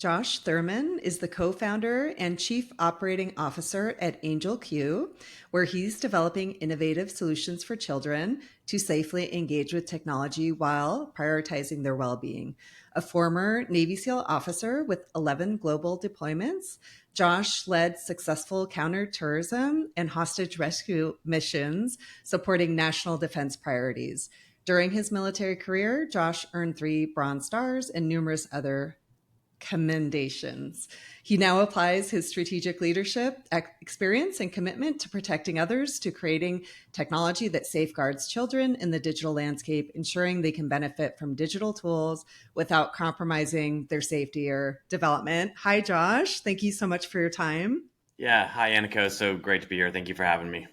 Josh Thurman is the co founder and chief operating officer at AngelQ, where he's developing innovative solutions for children to safely engage with technology while prioritizing their well being. A former Navy SEAL officer with 11 global deployments, Josh led successful counterterrorism and hostage rescue missions supporting national defense priorities. During his military career, Josh earned 3 Bronze Stars and numerous other commendations. He now applies his strategic leadership experience and commitment to protecting others to creating technology that safeguards children in the digital landscape, ensuring they can benefit from digital tools without compromising their safety or development. Hi, Josh. Thank you so much for your time. Yeah, hi AngelQ. So great to be here. Thank you for having me.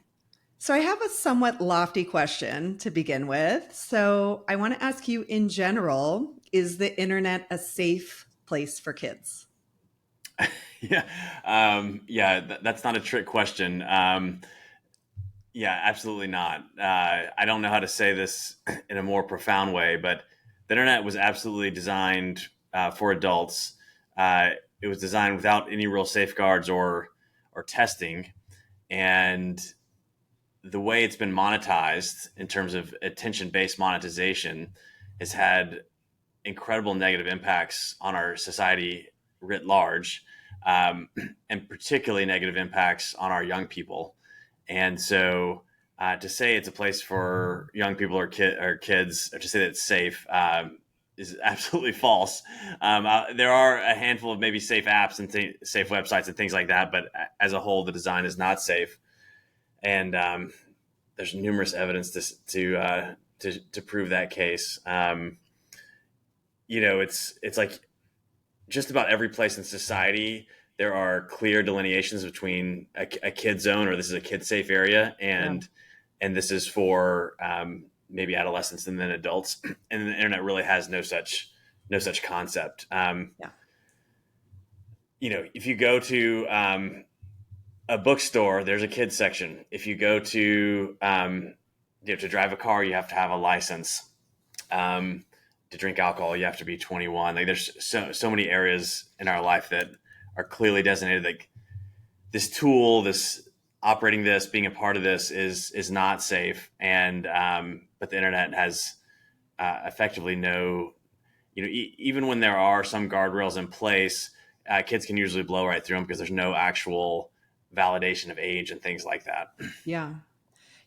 So, I have a somewhat lofty question to begin with. So, I want to ask you in general, is the internet a safe place for kids? Yeah, that's not a trick question. Yeah, absolutely not. I don't know how to say this in a more profound way, but the internet was absolutely designed for adults. It was designed without any real safeguards or testing, and the way it's been monetized in terms of attention-based monetization has had incredible negative impacts on our society writ large, and particularly negative impacts on our young people. And so, to say it's a place for young people or kids, or to say that it's safe, is absolutely false. There are a handful of maybe safe apps and safe websites and things like that, but as a whole, the design is not safe. And there's numerous evidence to prove that case. It's like just about every place in society, there are clear delineations between a kid zone, or this is a kid safe area, Yeah. and this is for maybe adolescents and then adults. And the internet really has no such concept. Yeah. If you go to a bookstore, there's a kids section. If you go to drive a car, you have to have a license. To drink alcohol, you have to be 21. Like there's so many areas in our life that are clearly designated. Like this tool, this operating this, being a part of this is not safe. And but the internet has effectively no, even when there are some guardrails in place, kids can usually blow right through them because there's no actual validation of age and things like that. Yeah.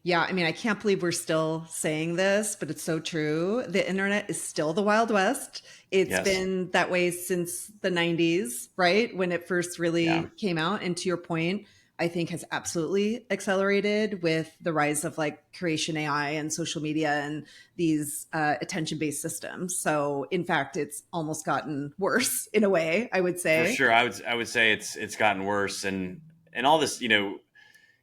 Yeah. I mean, I can't believe we're still saying this, but it's so true. The internet is still the Wild West. It's Yes. been that way since the 90s, right? When it first Yeah. really came out. And to your point, I think has absolutely accelerated with the rise of like creation AI and social media and these attention based systems. So, in fact, it's almost gotten worse in a way, I would For say. sure. I would say it's gotten worse, and all this,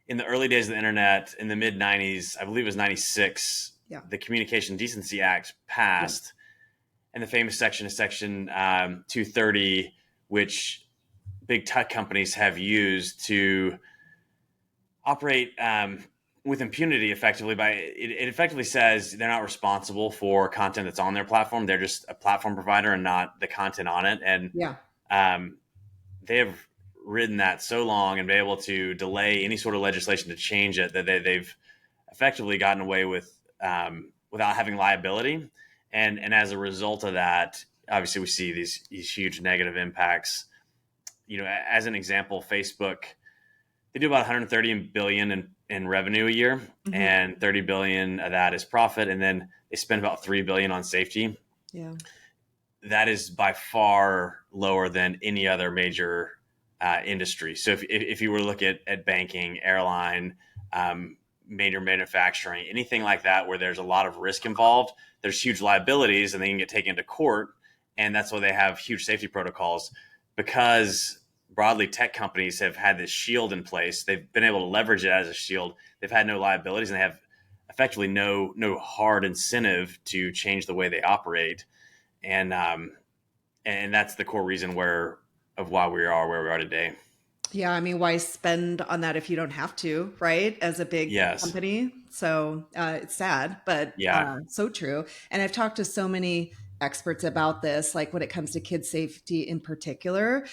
in the early days of the internet in the mid 90s, I believe it was 96, Yeah. the Communication Decency Act Yeah. passed, and the famous section is section 230, which big tech companies have used to operate with impunity effectively. It effectively says they're not responsible for content that's on their platform. They're just a platform provider and not the content on it. And Yeah. um, they have ridden that so long and been able to delay any sort of legislation to change it that they've effectively gotten away with, without having liability. And as a result of that, obviously we see these huge negative impacts. As an example, Facebook, they do about 130 billion in revenue a year, Hmm. and 30 billion of that is profit, and then they spend about 3 billion on safety. Yeah. That is by far lower than any other major industry. So if you were to look at banking, airline, major manufacturing, anything like that, where there's a lot of risk involved, there's huge liabilities and they can get taken to court. And that's why they have huge safety protocols, because broadly tech companies have had this shield in place. They've been able to leverage it as a shield. They've had no liabilities, and they have effectively no hard incentive to change the way they operate. And that's the core reason of why we are where we are today. Yeah, I mean, why spend on that if you don't have to, right? As a big Yes. company. So it's sad, but Yeah. so true. And I've talked to so many experts about this, like when it comes to kid safety in particular.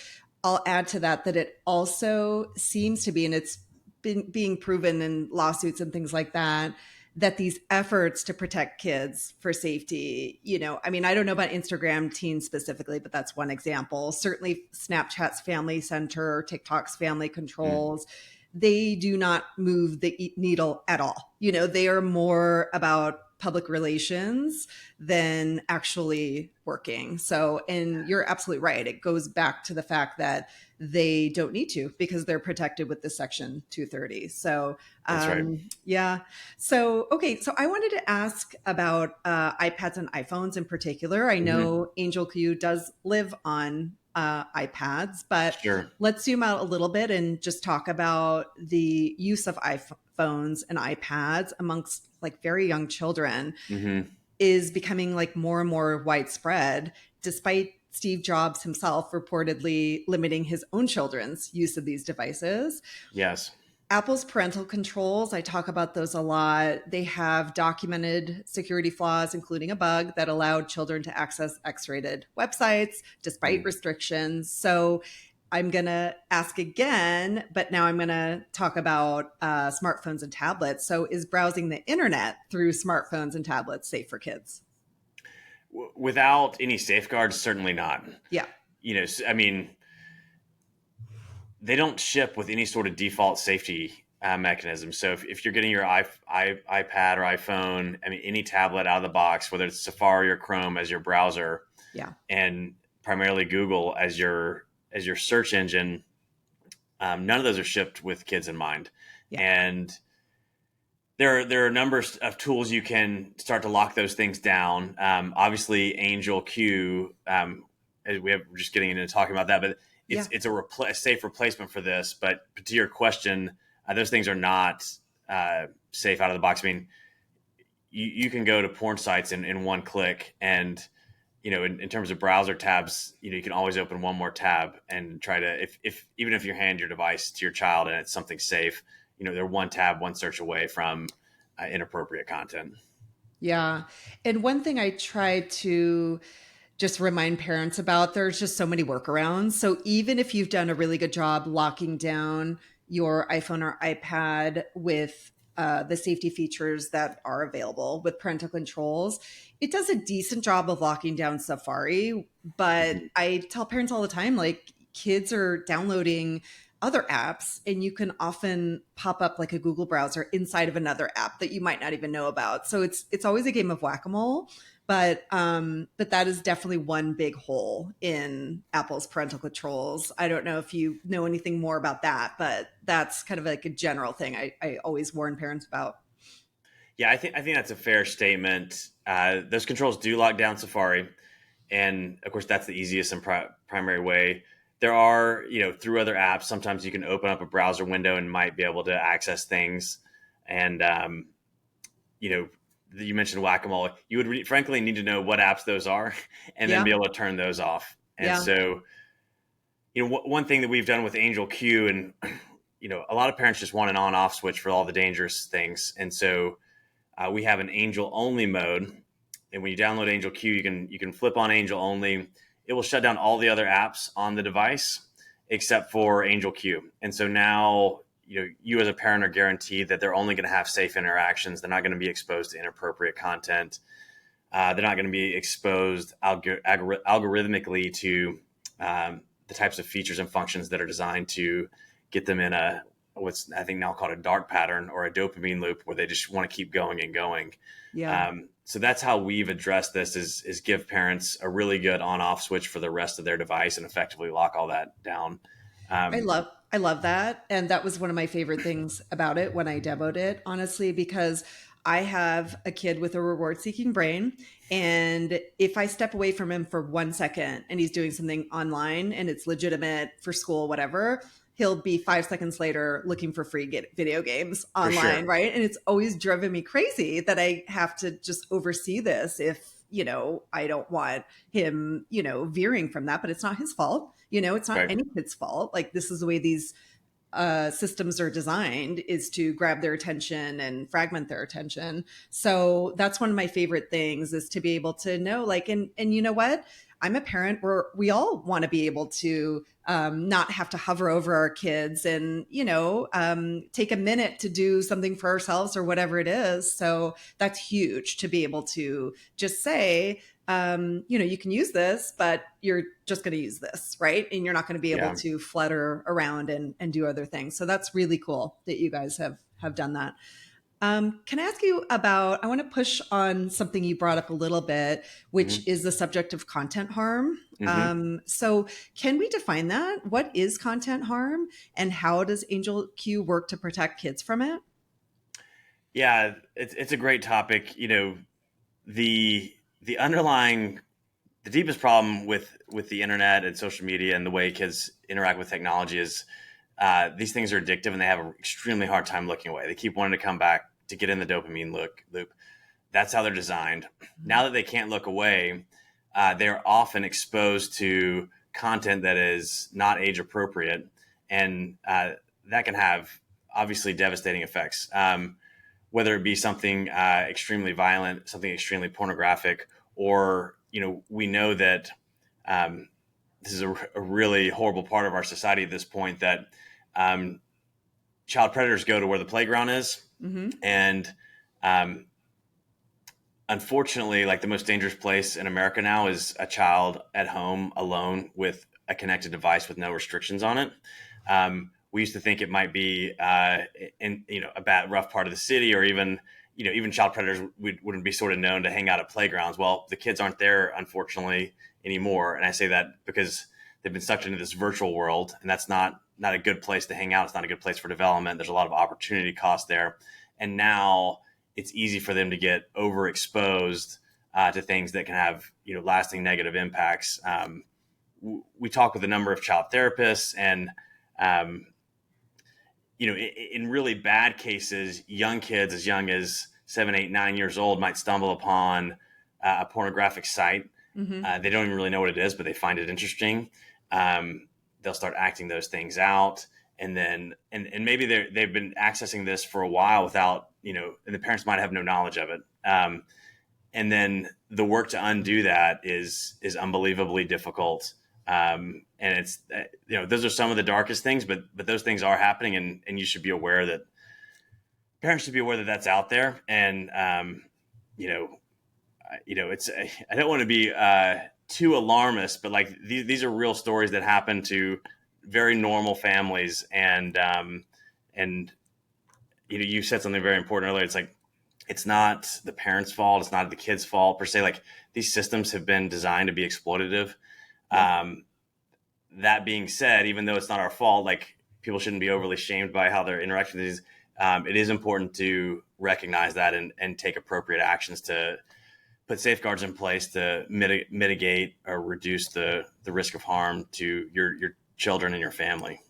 I'll add to that that it also seems to be, and it's been being proven in lawsuits and things like that, that these efforts to protect kids for safety, I mean, I don't know about Instagram teens specifically, but that's one example. Certainly Snapchat's family center, TikTok's family Mm. controls, they do not move the needle at all. They are more about public relations than actually working. So, and you're absolutely right. It goes back to the fact that they don't need to because they're protected with the Section 230. So, That's right. yeah. So, okay. So I wanted to ask about iPads and iPhones in particular. I Hmm. know AngelQ does live on iPads, but Sure. let's zoom out a little bit and just talk about the use of iPhones and iPads amongst like very young children Hmm. is becoming like more and more widespread, despite Steve Jobs himself reportedly limiting his own children's use of these devices. Yes. Apple's parental controls, I talk about those a lot. They have documented security flaws, including a bug that allowed children to access X rated websites despite Mm. restrictions. So I'm going to ask again, but now I'm going to talk about smartphones and tablets. So, is browsing the internet through smartphones and tablets safe for kids? Without any safeguards, certainly not. Yeah. I mean, they don't ship with any sort of default safety mechanism. So if you're getting your iPad or iPhone, I mean, any tablet out of the box, whether it's Safari or Chrome as your browser, Yeah. and primarily Google as your search engine, none of those are shipped with kids in mind. Yeah. And there are a number of tools you can start to lock those things down. Obviously, AngelQ, we're just getting into talking about that, but Yeah. it's a safe replacement for this. But to your question, those things are not safe out of the box. I mean, you can go to porn sites in one click, and in terms of browser tabs, you can always open one more tab and try to, if even if you hand your device to your child and it's something safe, they're one tab, one search away from inappropriate content. Yeah. And one thing I try to just remind parents about, there's just so many workarounds. So even if you've done a really good job locking down your iPhone or iPad with the safety features that are available with parental controls, it does a decent job of locking down Safari. But Mhm. I tell parents all the time, like, kids are downloading other apps and you can often pop up like a Google browser inside of another app that you might not even know about. So it's always a game of whack-a-mole. But that is definitely one big hole in Apple's parental controls. I don't know if you know anything more about that, but that's kind of like a general thing I always warn parents about. Yeah, I think that's a fair statement. Those controls do lock down Safari, and of course that's the easiest and primary way. There are, through other apps, sometimes you can open up a browser window and might be able to access things. And you know, you mentioned whack-a-mole. You would frankly need to know what apps those are, and then Yeah, be able to turn those off. And yeah, so, one thing that we've done with AngelQ, and a lot of parents just want an on-off switch for all the dangerous things, and so we have an Angel only mode. And when you download AngelQ, you can flip on Angel only. It will shut down all the other apps on the device except for AngelQ. And so now you as a parent are guaranteed that they're only going to have safe interactions. They're not going to be exposed to inappropriate content. They're not going to be exposed algorithmically to the types of features and functions that are designed to get them in what's I think now called a dark pattern or a dopamine loop where they just want to keep going and going. yeah. So that's how we've addressed this: is give parents a really good on-off switch for the rest of their device and effectively lock all that down. I Um, love I love that. And that was one of my favorite things about it when I demoed it, honestly, because I have a kid with a reward seeking brain. And if I step away from him for 1 second and he's doing something online and it's legitimate for school, whatever, he'll be 5 seconds later looking for free video games for online, sure. right? And it's always driven me crazy that I have to just oversee this if, I don't want him, veering from that, but it's not his fault. It's not Right. any kid's fault. Like, this is the way these systems are designed is to grab their attention and fragment their attention. So that's one of my favorite things, is to be able to know, like, and you know what? I'm a parent where we all want to be able to not have to hover over our kids and, take a minute to do something for ourselves or whatever it is. So that's huge to be able to just say, you can use this, but you're just going to use this, right? And you're not going to be able Yeah. to flutter around and do other things. So that's really cool that you guys have done that. Can I ask you about, I want to push on something you brought up a little bit, which Hmm. is the subject of content harm. Hmm. So can we define that? What is content harm, and how does Angel Q work to protect kids from it? Yeah, it's a great topic. The underlying the deepest problem with the internet and social media and the way kids interact with technology is these things are addictive, and they have an extremely hard time looking away. They keep wanting to come back to get in the dopamine loop. That's how they're designed. Now that they can't look away, they're often exposed to content that is not age appropriate, and that can have obviously devastating effects. Whether it be something extremely violent, something extremely pornographic, or we know that this is a really horrible part of our society at this point, that um, child predators go to where the playground is, Mm-hmm. and um, unfortunately, like, the most dangerous place in America now is a child at home alone with a connected device with no restrictions on it. We used to think it might be in a bad rough part of the city, or even child predators wouldn't be sort of known to hang out at playgrounds. Well, the kids aren't there, unfortunately, anymore, and I say that because they've been sucked into this virtual world, and that's not a good place to hang out. It's not a good place for development. There's a lot of opportunity cost there, and now it's easy for them to get overexposed to things that can have lasting negative impacts. We talk with a number of child therapists, and um, in really bad cases, young kids as young as 7, 8, 9 years old might stumble upon a pornographic site. Mm-hmm. They don't even really know what it is, but they find it interesting. They'll start acting those things out, and then and maybe they've been accessing this for a while without and the parents might have no knowledge of it. And then the work to undo that is unbelievably difficult. And it's those are some of the darkest things, but those things are happening, and you should be aware that parents should be aware that that's out there. And you know it's I don't want to be too alarmist, but like these are real stories that happen to very normal families, and you said something very important earlier. It's like, it's not the parents' fault. It's not the kids' fault per se. Like, these systems have been designed to be exploitative. Yep. Um, that being said, even though it's not our fault, like, people shouldn't be overly shamed by how they're interacting with these. It is important to recognize that, and take appropriate actions to put safeguards in place to mitigate or reduce the risk of harm to your children and your family.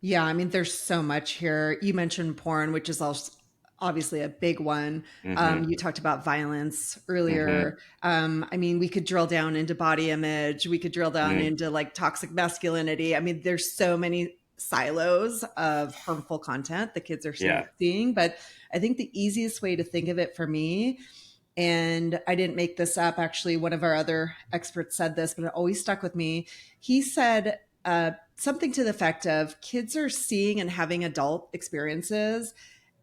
Yeah, I mean, there's so much here. You mentioned porn, which is also obviously a big one. Mm-hmm. You talked about violence Mm-hmm. earlier. I mean, we could drill down into body image. We could drill down Mm-hmm. into like toxic masculinity. I mean, there's so many silos of harmful content the kids are Yeah. seeing. But I think the easiest way to think of it for me, and I didn't make this up, actually, one of our other experts said this, but it always stuck with me. He said, something to the effect of, kids are seeing and having adult experiences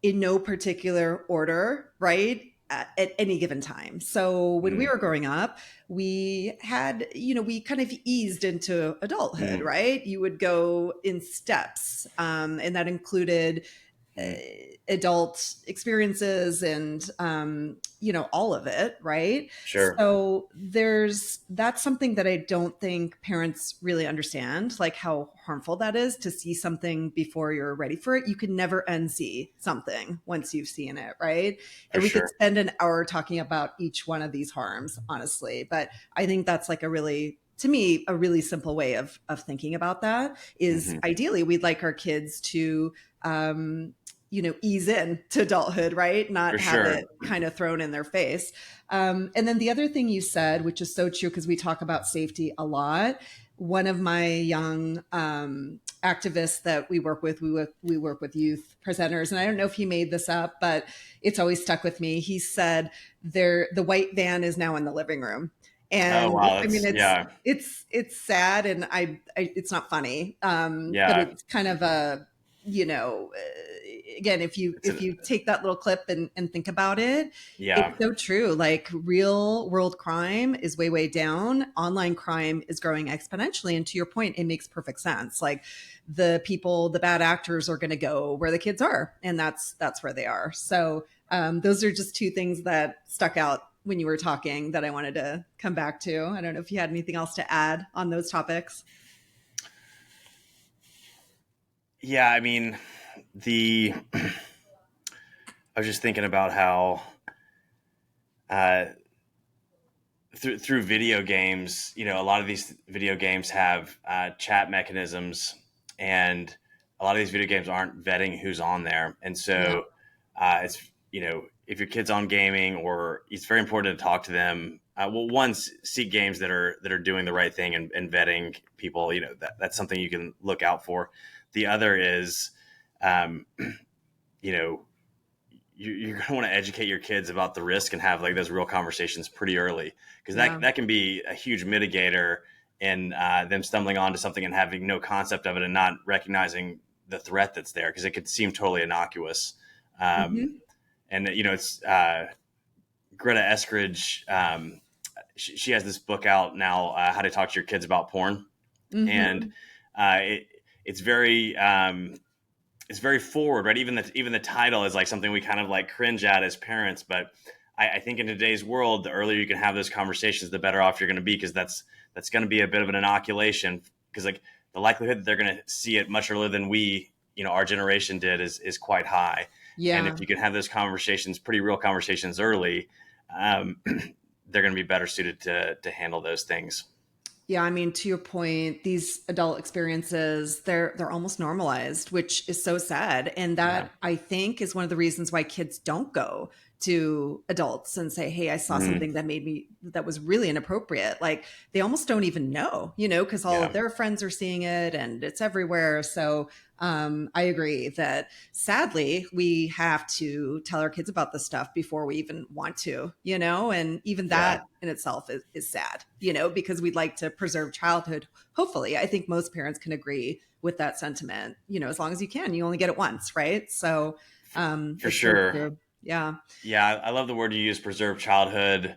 in no particular order, right? At any given time. So when we Mm-hmm. were growing up, we had, we kind of eased into adulthood, Mm-hmm. right? You would go in steps, and that included uh, adult experiences and all of it, right? Sure. So that's something that I don't think parents really understand, like how harmful that is to see something before you're ready for it. You can never unsee something once you've seen it, right? For And we could sure. spend an hour talking about each one of these harms, honestly, but I think that's like to me, a really simple way of thinking about that is, Mm-hmm. ideally we'd like our kids to ease in to adulthood, right? For Not have sure. it kind of thrown in their face. And then the other thing you said, which is so true, because we talk about safety a lot. One of my young activists that we work with youth presenters, and I don't know if he made this up, but it's always stuck with me. He said the white van is now in the living room, Oh and wow, I mean that's yeah, it's sad, and I it's not funny, but yeah. it's kind of a, you know, again, It's if an you take that little clip and think about it, it's yeah, so true. Like, real world crime is way down. Online crime is growing exponentially. And to your point, it makes perfect sense. Like, the bad actors are going to go where the kids are, and that's where they are. So those are just two things that stuck out when you were talking that I wanted to come back to. I don't know if you had anything else to add on those topics. yeah. I mean, the I was just thinking about how uh, through video games, a lot of these video games have chat mechanisms, and a lot of these video games aren't vetting who's on there, and Yeah. so it's if your kid's on gaming, or it's very important to talk to them. Well, one, seek games that are doing the right thing and vetting people. That's something you can look out for. The other is, um, you know, you're going to want to educate your kids about the risk and have like those real conversations pretty early, because that Yeah. that can be a huge mitigator in them stumbling onto something and having no concept of it and not recognizing the threat that's there, because it could seem totally innocuous. Um, Hmm. and it's Greta Eskridge. She has this book out now, How to Talk to Your Kids About Porn, and Hmm. uh, it, it's very it's very forward, right? Even the title is like something we kind of like cringe at as parents, but I think in today's world, the earlier you can have those conversations, the better off you're going to be, because that's going to be a bit of an inoculation, because like the likelihood that they're going to see it much earlier than our generation did is quite high. And Yeah. if you can have those conversations, pretty real conversations early, um, they're going to be better suited to handle those things. Yeah, I mean, to your point, these adult experiences, they're almost normalized, which is so sad. And Yeah. that, I think, is one of the reasons why kids don't go to adults and say, "Hey, I saw Mm, something that was really inappropriate." Like, they almost don't even know, because all of yeah. their friends are seeing it and it's everywhere. So I agree that, sadly, we have to tell our kids about this stuff before we even want to, and even Yeah. that in itself is sad, because we'd like to preserve childhood. Hopefully, I think most parents can agree with that sentiment. As long as you can, you only get it once, right? So For it's so sure. true. Yeah. Yeah, I love the word you use, preserve childhood.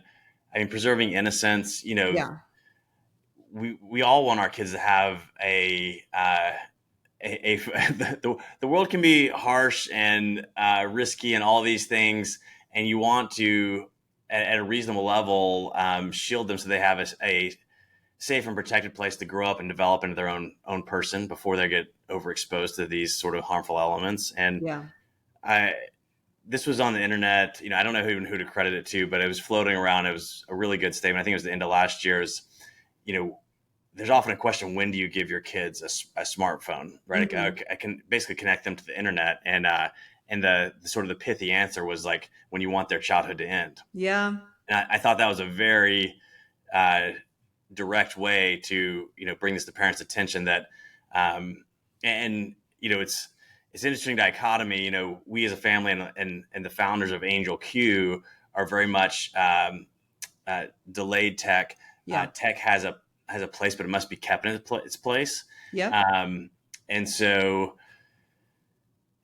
I mean, preserving innocence. Yeah. We all want our kids to have a the world can be harsh and risky and all these things, and you want to at a reasonable level shield them so they have a safe and protected place to grow up and develop into their own person before they get overexposed to these sort of harmful elements. And Yeah. I this was on the internet. I don't know even who to credit it to, but it was floating around. It was a really good statement. I think it was the end of last year's. You know, there's often a question: when do you give your kids a smartphone? Right? Hmm. I can basically connect them to the internet, and the sort of the pithy answer was like when you want their childhood to end. Yeah. And I thought that was a very uh, direct way to bring this to parents' attention, that and it's an interesting dichotomy. We as a family and the founders of AngelQ are very much delayed tech. Yeah. Tech has a place, but it must be kept in its place. Yep. Um, and so,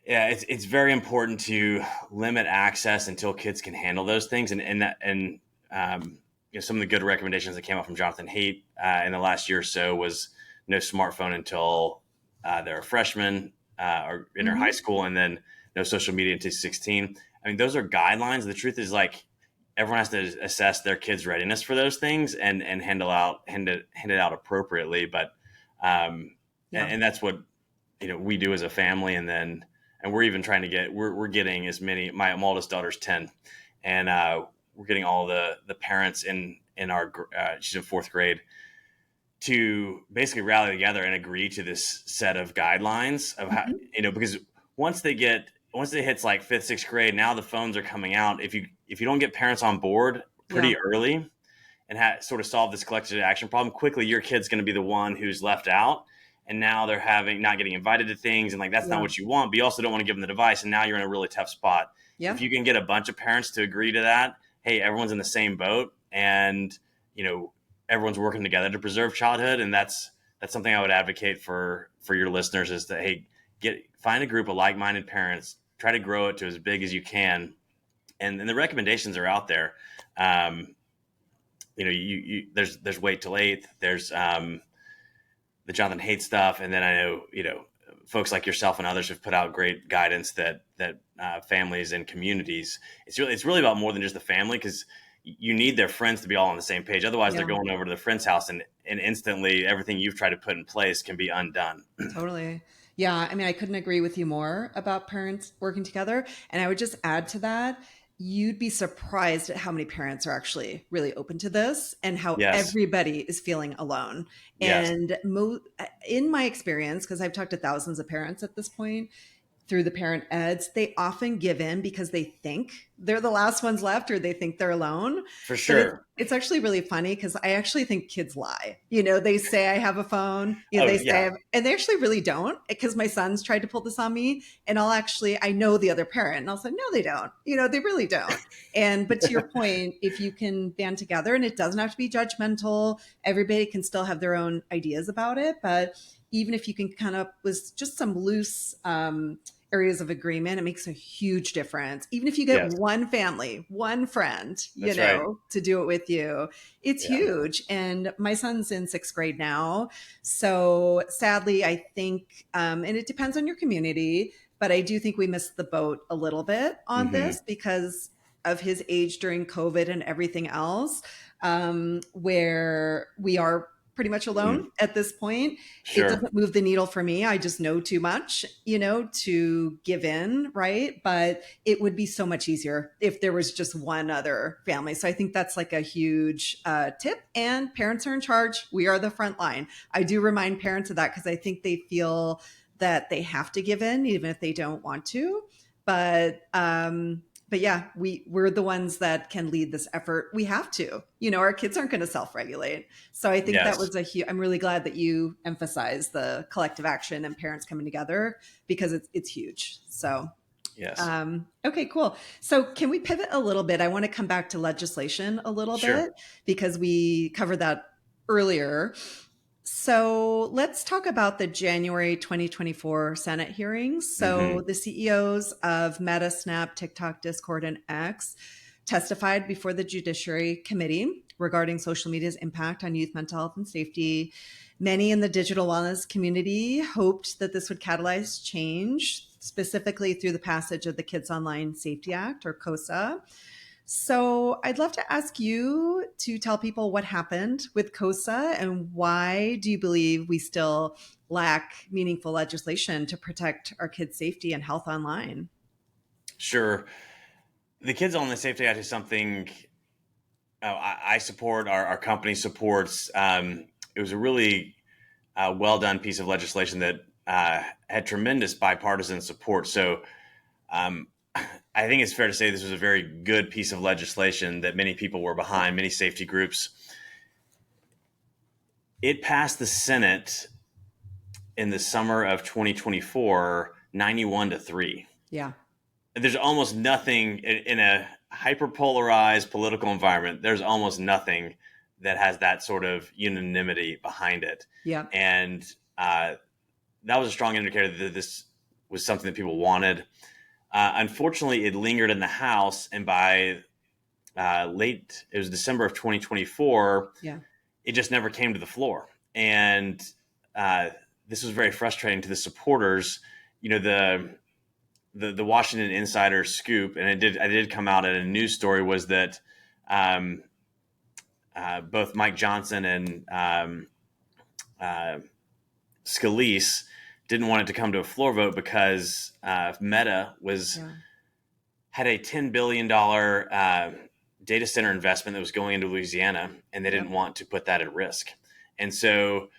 yeah, it's very important to limit access until kids can handle those things. Um, some of the good recommendations that came out from Jonathan Haidt in the last year or so was no smartphone until they're a freshman or in their high Hmm. school, and then no social media until 16. I mean, those are guidelines. The truth is, like, everyone has to assess their kids' readiness for those things and hand it out appropriately. But Yeah. and that's what we do as a family, and we're even trying to we're getting as many. My oldest daughter's 10, and we're getting all the parents in our she's in fourth grade to basically rally together and agree to this set of guidelines of how, Hmm. because once they hit like fifth, sixth grade, now the phones are coming out. If you don't get parents on board Yeah. pretty early and sort of solve this collective action problem quickly, your kid's going to be the one who's left out. and now they're not getting invited to things, and like that's not Yeah. what you want, but you also don't want to give them the device, and now you're in a really tough spot. If Yeah. you can get a bunch of parents to agree to that, hey, everyone's in the same boat, and everyone's working together to preserve childhood, and that's something I would advocate for your listeners is that, hey, find a group of like-minded parents, try to grow it to as big as you can, and the recommendations are out there. There's Wait Till Eighth, there's the Jonathan Haidt stuff, and then I know folks like yourself and others have put out great guidance that families and communities. It's really about more than just the family, because you need their friends to be all on the same page. Otherwise, they're Yeah. going over to the friend's house, and instantly everything you've tried to put in place can be undone. Totally. Yeah. I mean, I couldn't agree with you more about parents working together. And I would just add to that, you'd be surprised at how many parents are actually really open to this and how Yes. everybody is feeling alone. Yes. And in my experience, because I've talked to thousands of parents at this point, through the parent eds, they often give in because they think they're the last ones left or they think they're alone. For But sure. it's actually really funny because I actually think kids lie. They say I have a phone, Oh they say, yeah. and they actually really don't, because my son's tried to pull this on me, and I know the other parent and I'll say, no, they don't, they really don't. But to your point, if you can band together, and it doesn't have to be judgmental, everybody can still have their own ideas about it. But even if you can kind of, with just some loose, areas of agreement, it makes a huge difference. Even if you get Yes. one family, one friend, That's right. to do it with you, it's Yeah. huge. And my son's in 6th grade now. So sadly, I think, and it depends on your community, but I do think we missed the boat a little bit on Mm-hmm. this because of his age during COVID and everything else, where we are pretty much Mm-hmm. alone at this point. It Sure. doesn't move the needle for me. I just know too much, to give in, right? But it would be so much easier if there was just one other family. So I think that's like a huge tip. And parents are in charge. We are the front line. I do remind parents of that because I think they feel that they have to give in, even if they don't want to. But yeah, we're the ones that can lead this effort. We have to. Our kids aren't going to self-regulate. So I think that Yes. was I'm really glad that you emphasized the collective action and parents coming together, because it's huge. So, Yes. okay, cool. So can we pivot a little bit? I want to come back to legislation a little Sure. bit because we covered that earlier. So let's talk about the January 2024 Senate hearings. So Mm-hmm. the CEOs of Meta, Snap, TikTok, Discord, and X testified before the Judiciary Committee regarding social media's impact on youth mental health and safety. Many in the digital wellness community hoped that this would catalyze change, specifically through the passage of the Kids Online Safety Act, or KOSA. So I'd love to ask you to tell people what happened with KOSA and why do you believe we still lack meaningful legislation to protect our kids' safety and health online? Sure. The Kids Online Safety Act is something I support. Our company supports. It was a really well done piece of legislation that had tremendous bipartisan support. So I think it's fair to say this was a very good piece of legislation that many people were behind, many safety groups. It passed the Senate in the summer of 2024, 91-3. Yeah. There's almost nothing in a hyper-polarized political environment. There's almost nothing that has that sort of unanimity behind it. Yeah. And that was a strong indicator that this was something that people wanted. Unfortunately, it lingered in the House, and by it was December of 2024, Yeah. it just never came to the floor. And this was very frustrating to the supporters. The Washington Insider scoop, and I did come out in a news story, was that both Mike Johnson and Scalise didn't want it to come to a floor vote because Meta had a $10 billion data center investment that was going into Louisiana, and they didn't want to put that at risk. And so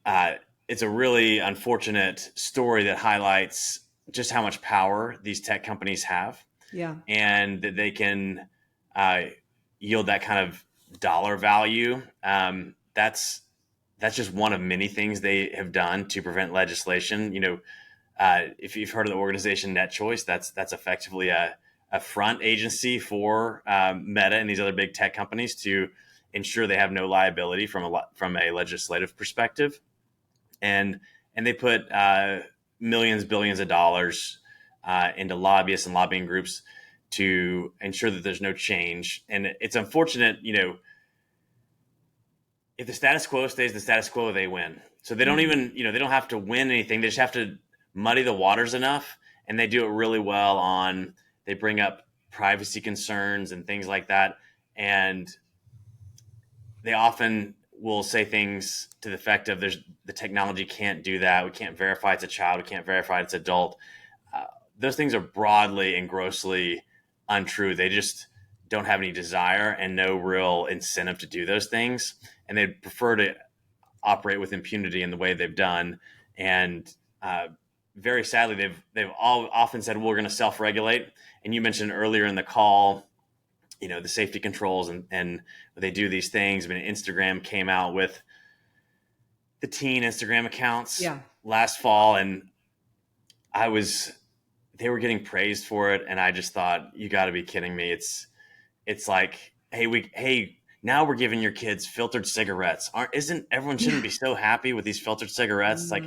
it's a really unfortunate story that highlights just how much power these tech companies have. Yeah. And that they can yield that kind of dollar value. That's that's just one of many things they have done to prevent legislation. If you've heard of the organization Net Choice, that's effectively a front agency for Meta and these other big tech companies to ensure they have no liability from a legislative perspective, and they put millions, billions of dollars into lobbyists and lobbying groups to ensure that there's no change. And it's unfortunate, if the status quo stays the status quo, they win. So they don't even, they don't have to win anything. They just have to muddy the waters enough. And they do it really well they bring up privacy concerns and things like that. And they often will say things to the effect of the technology can't do that. We can't verify it's a child. We can't verify it's adult. Those things are broadly and grossly untrue. They just don't have any desire and no real incentive to do those things. And they'd prefer to operate with impunity in the way they've done. And very sadly, they've all often said, well, we're going to self-regulate. And you mentioned earlier in the call, the safety controls and they do these things. I mean, Instagram came out with the teen Instagram accounts last fall, and they were getting praised for it. And I just thought, you got to be kidding me. It's like, hey, now we're giving your kids filtered cigarettes. Shouldn't be so happy with these filtered cigarettes? It's like,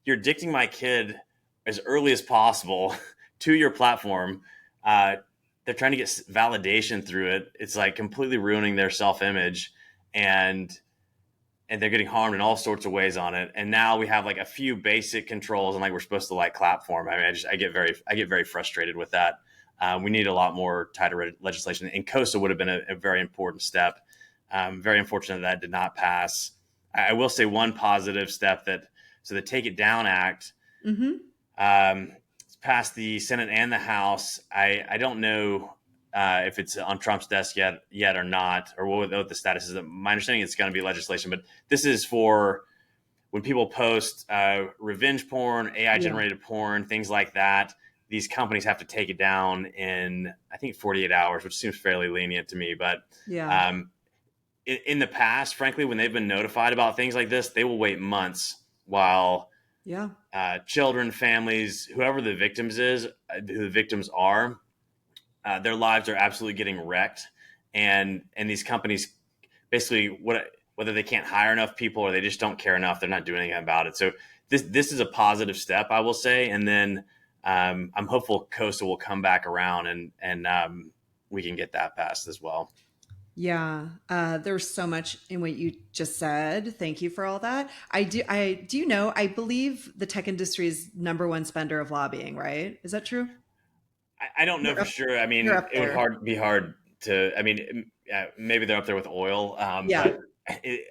you're addicting my kid as early as possible to your platform. They're trying to get validation through it. It's like completely ruining their self-image, and they're getting harmed in all sorts of ways on it. And now we have like a few basic controls, and like we're supposed to like clap for them. I mean, I get very frustrated with that. We need a lot more tighter legislation, and COSA would have been a very important step. Very unfortunate that did not pass. I will say one positive step the Take It Down Act. It's passed the Senate and the House. I don't know if it's on Trump's desk yet or not, or what the status is. My understanding is it's going to be legislation, but this is for when people post revenge porn, AI generated porn, things like that. These companies have to take it down in, I think, 48 hours, which seems fairly lenient to me. But in the past, frankly, when they've been notified about things like this, they will wait months while children, families, whoever the victims are, their lives are absolutely getting wrecked. And these companies basically, whether they can't hire enough people or they just don't care enough, they're not doing anything about it. So this is a positive step, I will say. And then I'm hopeful COSA will come back around and we can get that passed as well. Yeah, there's so much in what you just said. Thank you for all that. I believe the tech industry is number one spender of lobbying, right? Is that true? I don't know for sure. I mean, You're up it would there. be hard to, I mean, maybe they're up there with oil, Yeah. but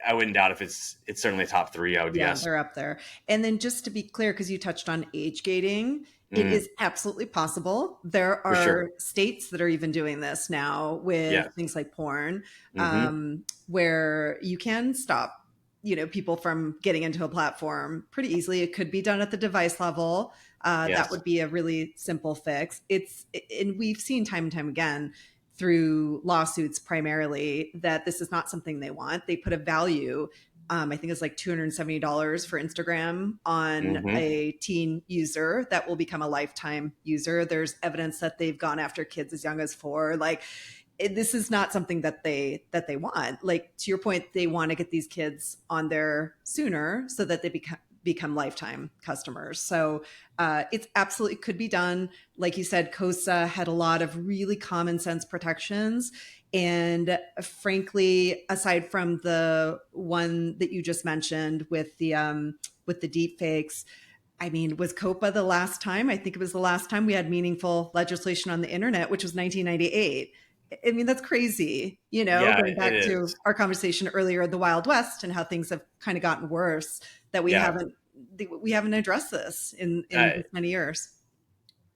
I wouldn't doubt if it's certainly top three, I would Yeah, guess. they're up there. And then just to be clear, because you touched on age gating, it is absolutely possible. There For are sure. states that are even doing this now with Yeah. things like porn, Mm-hmm. where you can stop, people from getting into a platform pretty easily. It could be done at the device level. That Yes. would be a really simple fix. And we've seen time and time again through lawsuits primarily that this is not something they want. They put a value, I think it's like $270 for Instagram on Mm-hmm. a teen user that will become a lifetime user. There's evidence that they've gone after kids as young as 4. Like, this is not something that they want. Like, to your point, they want to get these kids on there sooner so that they become lifetime customers. So it's absolutely could be done. Like you said, COSA had a lot of really common sense protections. And frankly, aside from the one that you just mentioned with the deep fakes, I mean, was COPA the last time? I think it was the last time we had meaningful legislation on the internet, which was 1998. I mean, that's crazy, Yeah, going it back to is. our conversation earlier, the Wild West, and how things have kind of gotten worse, that we Yeah. haven't addressed this in Uh, this many years.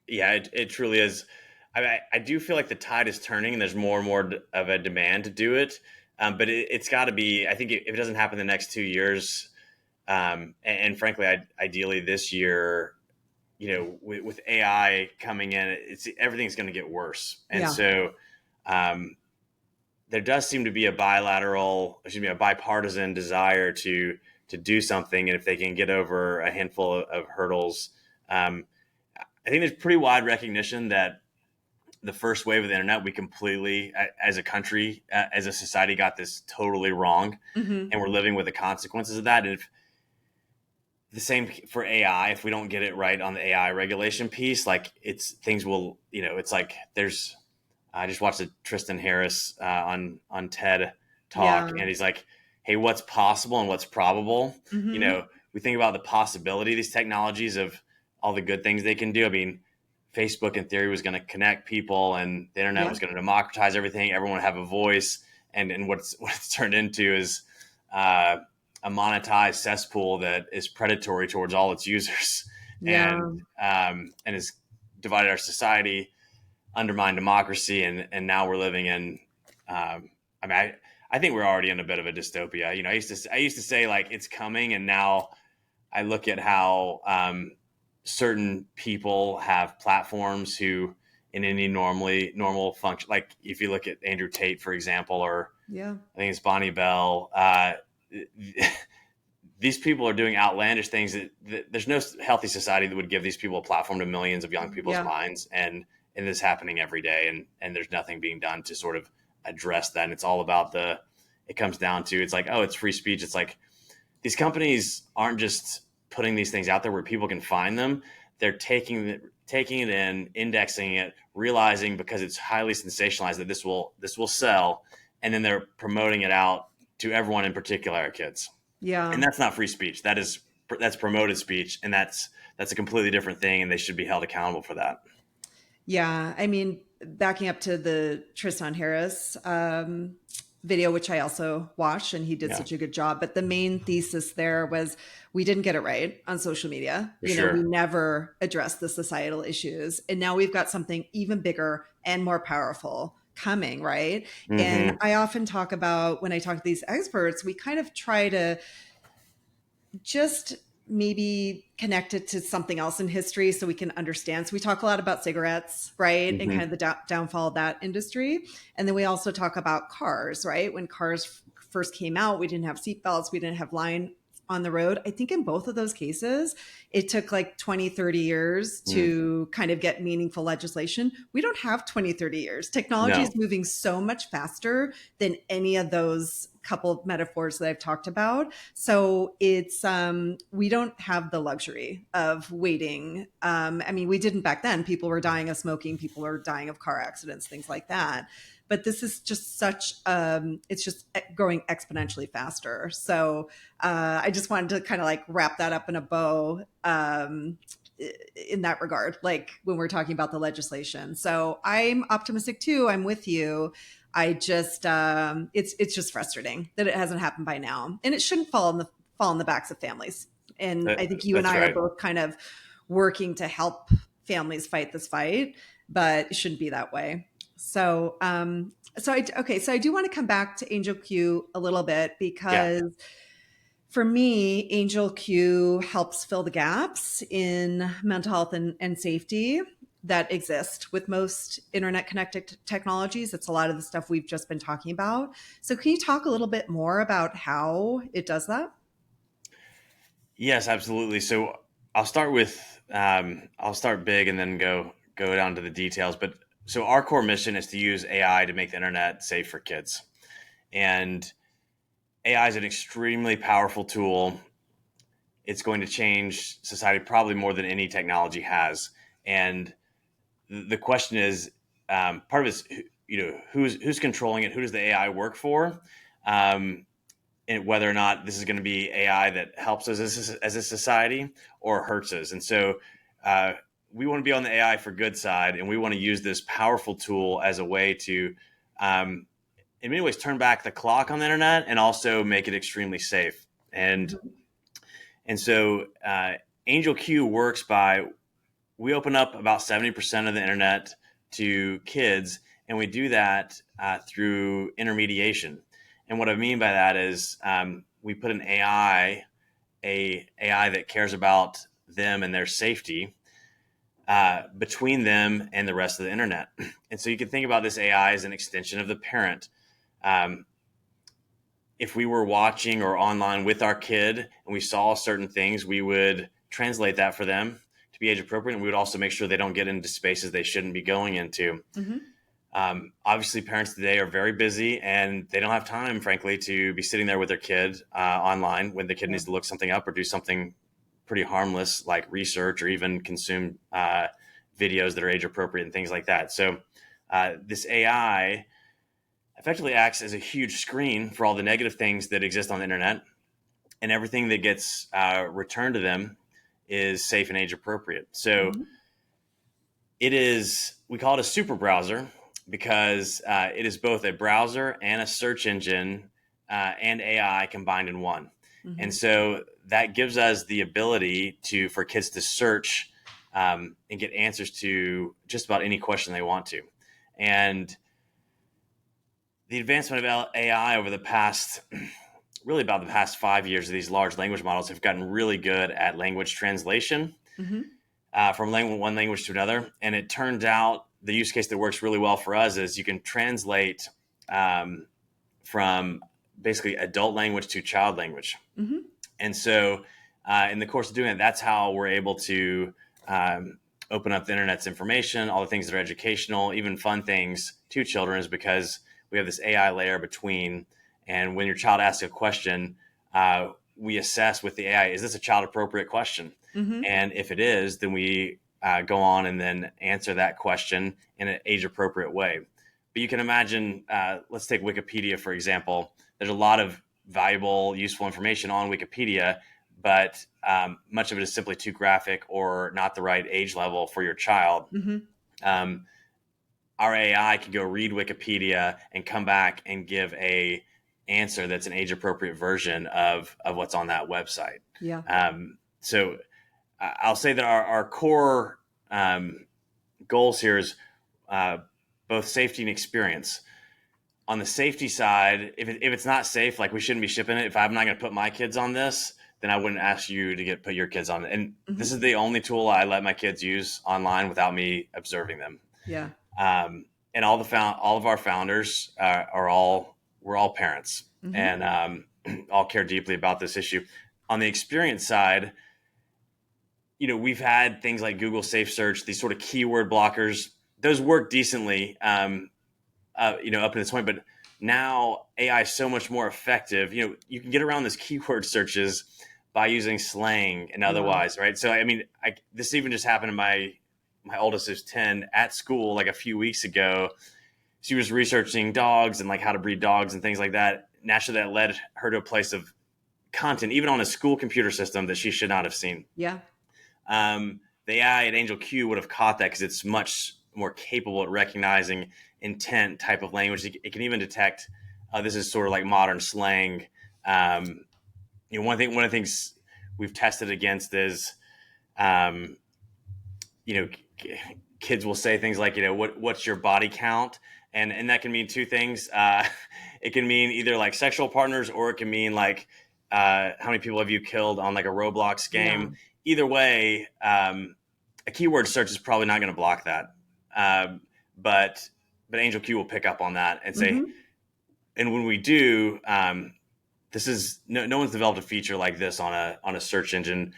yeah, it truly is. I do feel like the tide is turning and there's more and more of a demand to do it. But it's got to be, I think if it doesn't happen the next 2 years, and frankly, ideally this year, with AI coming in, everything's going to get worse. And Yeah. so there does seem to be a bipartisan desire to to do something, and if they can get over a handful of hurdles, I think there's pretty wide recognition that the first wave of the internet, we completely, as a country, as a society, got this totally wrong, Hmm. and we're living with the consequences of that. And if the same for AI, if we don't get it right on the AI regulation piece, like it's things will, it's like there's. I just watched a Tristan Harris on TED talk, Yeah. and he's like, "Hey, what's possible and what's probable?" You Hmm. know, we think about the possibility of these technologies, of all the good things they can do. I mean, Facebook in theory was going to connect people, and the internet Yeah. was going to democratize everything. Everyone would have a voice, and what it's turned into is uh, a monetized cesspool that is predatory towards all its users, Yeah. and has divided our society, undermined democracy, and now we're living in. I mean, I think we're already in a bit of a dystopia. I used to say like it's coming, and now I look at how certain people have platforms who, in any normal function, like if you look at Andrew Tate, for example, or Yeah. I think it's Bonnie Bell. These people are doing outlandish things that there's no healthy society that would give these people a platform to millions of young people's Yeah. minds, and this is happening every day, and there's nothing being done to sort of address that. And it's all about it comes down to, it's like, oh, it's free speech. It's like these companies aren't just putting these things out there where people can find them. They're taking it in, indexing it, realizing because it's highly sensationalized that this will sell, and then they're promoting it out to everyone, in particular our kids. Yeah. And that's not free speech. That's promoted speech, and that's a completely different thing, and they should be held accountable for that. Yeah. I mean, backing up to the Tristan Harris video, which I also watched, and he did Yeah, such a good job. But the main thesis there was we didn't get it right on social media. for We sure. never addressed the societal issues. And now we've got something even bigger and more powerful coming, right? And Hmm. I often talk about, when I talk to these experts, we kind of try to just maybe connect it to something else in history so we can understand. So we talk a lot about cigarettes, right? And kind Hmm. of the downfall of that industry. And then we also talk about cars, right? When cars first came out, we didn't have seatbelts, we didn't have line on the road. I think in both of those cases, it took like 20, 30 years Mm. to kind of get meaningful legislation. We don't have 20, 30 years. Technology No. is moving so much faster than any of those couple of metaphors that I've talked about. So it's we don't have the luxury of waiting. I mean, we didn't back then. People were dying of smoking, people were dying of car accidents, things like that. But this is just such it's just growing exponentially faster. So I just wanted to kind of like wrap that up in a bow in that regard, like when we're talking about the legislation. So I'm optimistic too. I'm with you. I just it's just frustrating that it hasn't happened by now, and it shouldn't fall in the backs of families. And I think you and That's I are right. both kind of working to help families fight this fight, but it shouldn't be that way. So so I do want to come back to Angel Q a little bit, Yeah. because for me, Angel Q helps fill the gaps in mental health and safety that exist with most internet connected technologies. It's a lot of the stuff we've just been talking about. So, can you talk a little bit more about how it does that? Yes, absolutely. So I'll start big and then go down to the details. But so our core mission is to use AI to make the internet safe for kids. And AI is an extremely powerful tool. It's going to change society probably more than any technology has. And the question is, part of it's, who's controlling it? Who does the AI work for? Um, and whether or not this is going to be AI that helps us as a society or hurts us. And so uh, we want to be on the AI for good side, and we want to use this powerful tool as a way to, um, in many ways, turn back the clock on the internet and also make it extremely safe. And so Angel Q works by, we open up about 70% of the internet to kids, and we do that through intermediation. And what I mean by that is we put an AI that cares about them and their safety between them and the rest of the internet. And so you can think about this AI as an extension of the parent. Um, if we were watching or online with our kid and we saw certain things, we would translate that for them to be age appropriate. And we would also make sure they don't get into spaces they shouldn't be going into. Mm-hmm. Obviously, parents today are very busy and they don't have time, frankly, to be sitting there with their kid online when the kid Yeah. needs to look something up or do something pretty harmless like research or even consume videos that are age appropriate and things like that. So this AI effectively acts as a huge screen for all the negative things that exist on the internet, and everything that gets returned to them is safe and age appropriate. So Mm-hmm. it is, we call it a super browser because it is both a browser and a search engine and AI combined in one. Mm-hmm. And so that gives us the ability for kids to search and get answers to just about any question they want to. And the advancement of AI over the past, really about the past 5 years, these large language models have gotten really good at language translation Mm-hmm. from one language to another. And it turned out the use case that works really well for us is you can translate from basically adult language to child language. Mm-hmm. And so in the course of doing it, that's how we're able to open up the internet's information, all the things that are educational, even fun things to children, is because we have this AI layer between. And when your child asks a question, we assess with the AI, is this a child appropriate question? Mm-hmm. And if it is, then we go on and then answer that question in an age appropriate way. But you can imagine, let's take Wikipedia, for example. There's a lot of valuable, useful information on Wikipedia, but much of it is simply too graphic or not the right age level for your child. Mm-hmm. Um, our AI can go read Wikipedia and come back and give a answer that's an age appropriate version of what's on that website. Yeah. So I'll say that our core goals here is both safety and experience. On the safety side, if it's not safe, like we shouldn't be shipping it. If I'm not going to put my kids on this, then I wouldn't ask you to put your kids on it. And Mm-hmm. this is the only tool I let my kids use online without me observing them. Yeah. And all of our founders we're all parents Mm-hmm. and all care deeply about this issue. On the experience side, we've had things like Google Safe Search, these sort of keyword blockers. Those work decently, up to this point, but now AI is so much more effective. You can get around those keyword searches by using slang and Wow. otherwise, right? So, I mean, this even just happened to my oldest, who's 10, at school like a few weeks ago. She was researching dogs and like how to breed dogs and things like that. Naturally, that led her to a place of content, even on a school computer system, that she should not have seen. Yeah. The AI at AngelQ would have caught that because it's much more capable at recognizing intent type of language. It can even detect this is sort of like modern slang. One of the things we've tested against is, kids will say things like, what's your body count? And that can mean two things. It can mean either like sexual partners, or it can mean like, how many people have you killed on like a Roblox Yeah. game? Either way, a keyword search is probably not going to block that. But AngelQ will pick up on that and say, Mm-hmm. and when we do, this is no one's developed a feature like this on a search engine.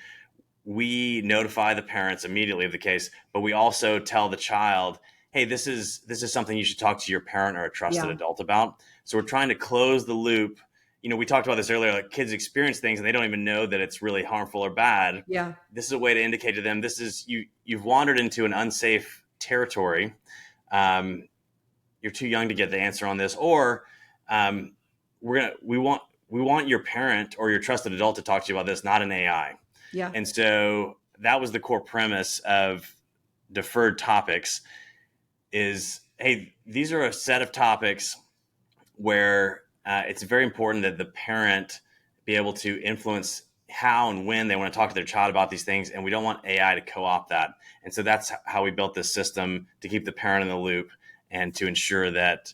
We notify the parents immediately of the case, but we also tell the child, hey, this is something you should talk to your parent or a trusted Yeah. adult about. So we're trying to close the loop. We talked about this earlier, like kids experience things and they don't even know that it's really harmful or bad. Yeah. This is a way to indicate to them, this is you've wandered into an unsafe territory. You're too young to get the answer on this, or we want your parent or your trusted adult to talk to you about this, not an AI. Yeah. And so that was the core premise of deferred topics is, hey, these are a set of topics where it's very important that the parent be able to influence how and when they want to talk to their child about these things. And we don't want AI to co-opt that. And so that's how we built this system, to keep the parent in the loop and to ensure that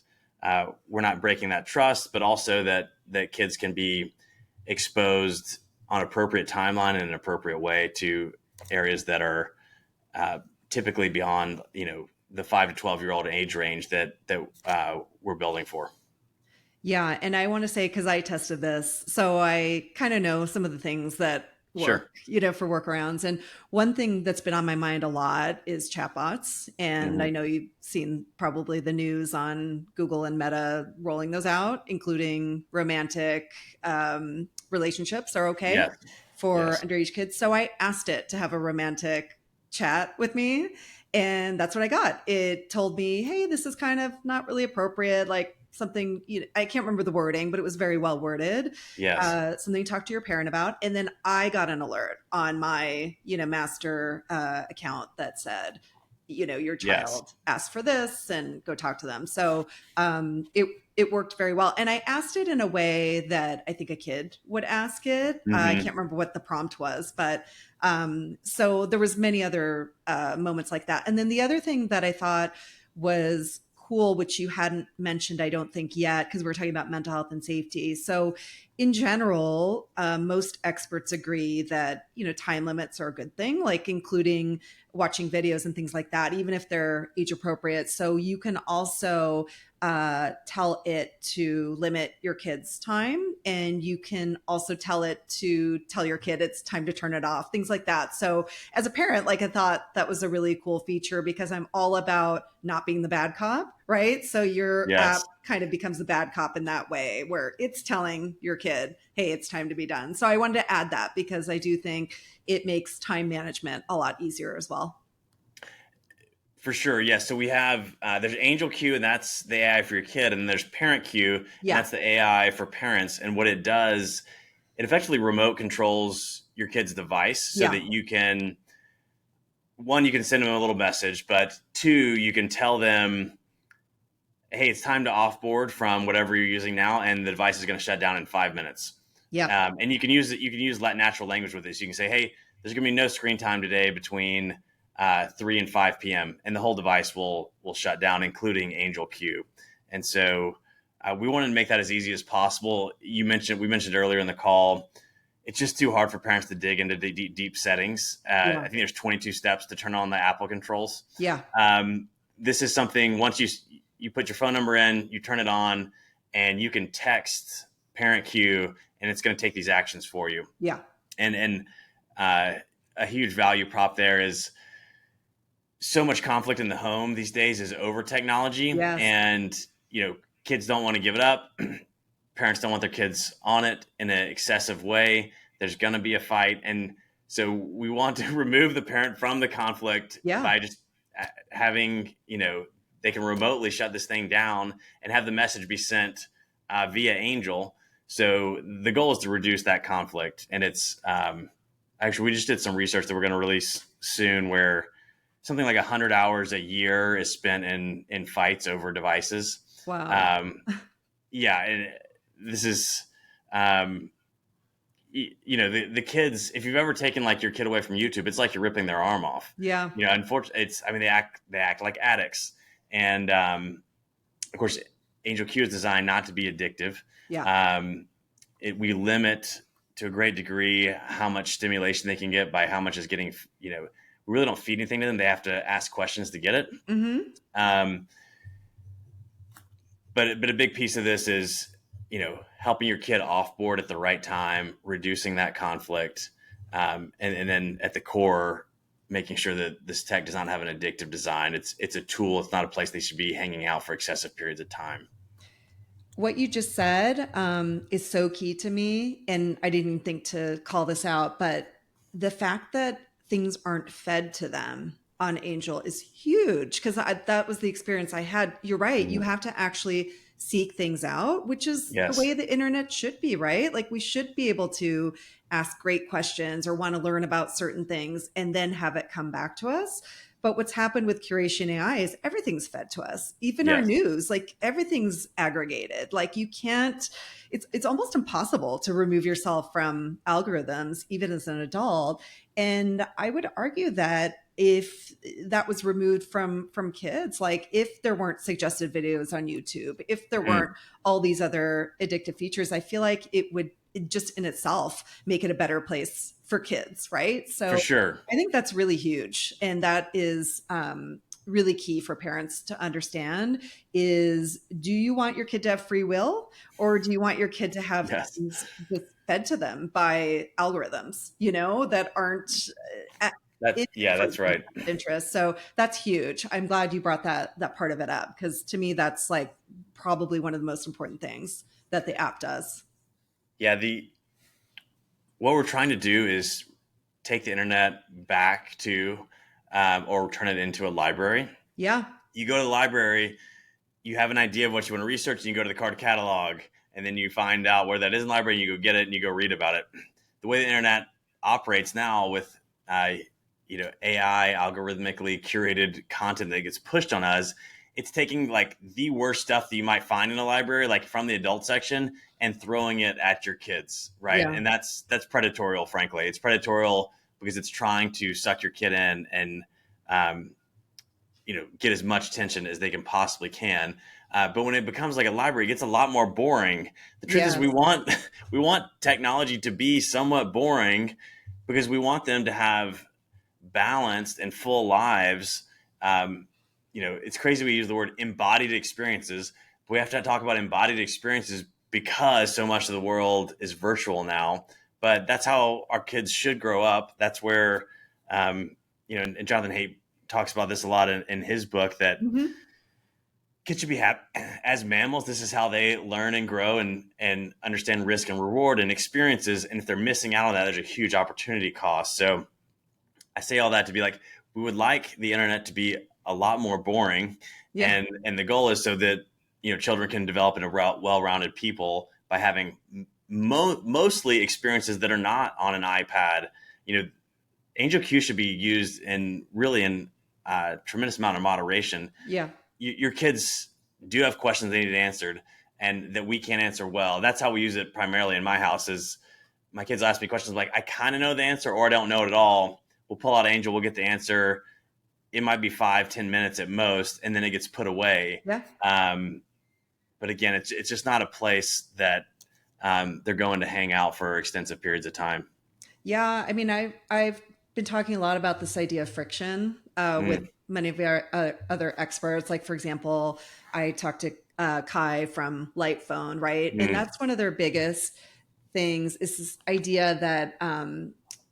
we're not breaking that trust, but also that kids can be exposed on appropriate timeline and an appropriate way to areas that are typically beyond, the 5 to 12-year-old age range that we're building for. Yeah, and I want to say, because I tested this, so I kind of know some of the things that work, Sure. for workarounds. And one thing that's been on my mind a lot is chatbots. And I Hmm. know you've seen probably the news on Google and Meta rolling those out, including romantic relationships are okay Yes. for Yes. underage kids. So I asked it to have a romantic chat with me, and that's what I got. It told me, hey, this is kind of not really appropriate, like something, I can't remember the wording, but it was very well worded. Yes. Something to talk to your parent about. And then I got an alert on my, master account that said, your Yes. child asked for this and go talk to them. So it worked very well. And I asked it in a way that I think a kid would ask it. I Hmm. can't remember what the prompt was, but so there was many other moments like that. And then the other thing that I thought was cool, which you hadn't mentioned, I don't think yet, because we were talking about mental health and safety. So in general, most experts agree that, time limits are a good thing, like including watching videos and things like that, even if they're age appropriate. So you can also tell it to limit your kid's time, and you can also tell it to tell your kid it's time to turn it off, things like that. So as a parent, like, I thought that was a really cool feature, because I'm all about not being the bad cop, right? So your app Yes. kind of becomes the bad cop in that way, where it's telling your kid, hey, it's time to be done. So I wanted to add that, because I do think it makes time management a lot easier as well. For sure. Yes. So we have there's AngelQ, and that's the AI for your kid, and then there's ParentQ, and Yeah. that's the AI for parents. And what it does, it effectively remote controls your kid's device so Yeah. that you can, one, you can send them a little message, but two, you can tell them, hey, it's time to offboard from whatever you're using now, and the device is going to shut down in 5 minutes. Yeah. And you can use it. You can use natural language with this. You can say, hey, there's going to be no screen time today between 3 and 5 p.m. and the whole device will shut down, including AngelQ. And so we wanted to make that as easy as possible. We mentioned earlier in the call, it's just too hard for parents to dig into the deep settings. I Yeah. think there's 22 steps to turn on the Apple controls. Yeah. This is something, once you put your phone number in, you turn it on, and you can text ParentQ, and it's going to take these actions for you. Yeah. And a huge value prop there is, so much conflict in the home these days is over technology, Yes. and kids don't want to give it up. Parents don't want their kids on it in an excessive way. There's going to be a fight, and so we want to remove the parent from the conflict Yeah. by just having, they can remotely shut this thing down and have the message be sent via Angel. So the goal is to reduce that conflict, and it's actually, we just did some research that we're going to release soon, where something like 100 hours a year is spent in fights over devices. Wow. Um, yeah, and this is, um, the kids. If you've ever taken like your kid away from YouTube, it's like you're ripping their arm off. Yeah. Unfortunately, they act like addicts, and of course, AngelQ is designed not to be addictive. Yeah. We limit to a great degree how much stimulation they can get by how much is getting. We really don't feed anything to them. They have to ask questions to get it. Mm-hmm. Um, but a big piece of this is, helping your kid off board at the right time, reducing that conflict, and then at the core, making sure that this tech does not have an addictive design. It's a tool. It's not a place they should be hanging out for excessive periods of time. What you just said is so key to me. And I didn't even think to call this out, but the fact that things aren't fed to them on Angel is huge, because that was the experience I had. You're right. You Mhm. have to actually seek things out, which is the Yes. way the internet should be, right? Like, we should be able to ask great questions or want to learn about certain things and then have it come back to us. But what's happened with curation AI is everything's fed to us, even our Yes. news, like everything's aggregated. Like, you can't, it's almost impossible to remove yourself from algorithms, even as an adult. And I would argue that if that was removed from kids, like if there weren't suggested videos on YouTube, if there weren't Mm. all these other addictive features, I feel like just in itself make it a better place for kids, right? For So sure. I think that's really huge. And that is really key for parents to understand is, do you want your kid to have free will, or do you want your kid to have Yes. things just fed to them by algorithms, that aren't Yeah, for that's right. interest. So that's huge. I'm glad you brought that part of it up, because to me that's like probably one of the most important things that the app does. Yeah, the what we're trying to do is take the internet back to, or turn it into a library. Yeah. You go to the library, you have an idea of what you want to research, and you go to the card catalog, and then you find out where that is in the library, and you go get it, and you go read about it. The way the internet operates now with, AI algorithmically curated content that gets pushed on us, it's taking like the worst stuff that you might find in a library, like from the adult section, and throwing it at your kids, right? Yeah. And that's predatorial. Frankly, it's predatorial because it's trying to suck your kid in and, um, get as much attention as they can possibly can. But when it becomes like a library, it gets a lot more boring. The truth is, Yes. we want we want technology to be somewhat boring because we want them to have balanced and full lives. It's crazy we use the word embodied experiences, but we have to talk about embodied experiences because so much of the world is virtual now. But that's how our kids should grow up. That's where, and Jonathan Haidt talks about this a lot in his book, that Hmm. kids should be happy as mammals. This is how they learn and grow and understand risk and reward and experiences. And if they're missing out on that, there's a huge opportunity cost. So I say all that to be like, we would like the internet to be a lot more boring, Yeah. and the goal is so that children can develop into well-rounded people by having mostly experiences that are not on an iPad. AngelQ should be used in a tremendous amount of moderation. Yeah. Your kids do have questions they need answered, and that we can't answer well. That's how we use it primarily in my house. Is my kids ask me questions like, I kind of know the answer or I don't know it at all. We'll pull out Angel, we'll get the answer. It might be 5-10 minutes at most, and then it gets put away. Yeah. But again, it's just not a place that, they're going to hang out for extensive periods of time. Yeah, I mean, I've been talking a lot about this idea of friction with Mm, many of our other experts. Like, for example, I talked to Kai from Lightphone, right? And mm, that's one of their biggest things is this idea that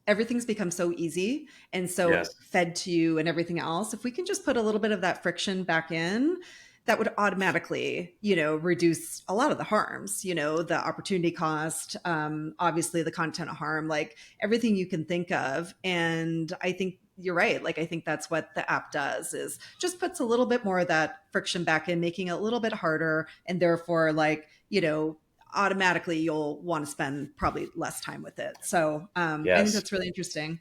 everything's become so easy and so yes. fed to you and everything else. If we can just put a little bit of that friction back in, that would automatically, reduce a lot of the harms, the opportunity cost, obviously the content harm, like everything you can think of. And I think you're right. Like, I think that's what the app does, is just puts a little bit more of that friction back in, making it a little bit harder. And therefore, like, automatically you'll want to spend probably less time with it. So I think Yes. that's really interesting.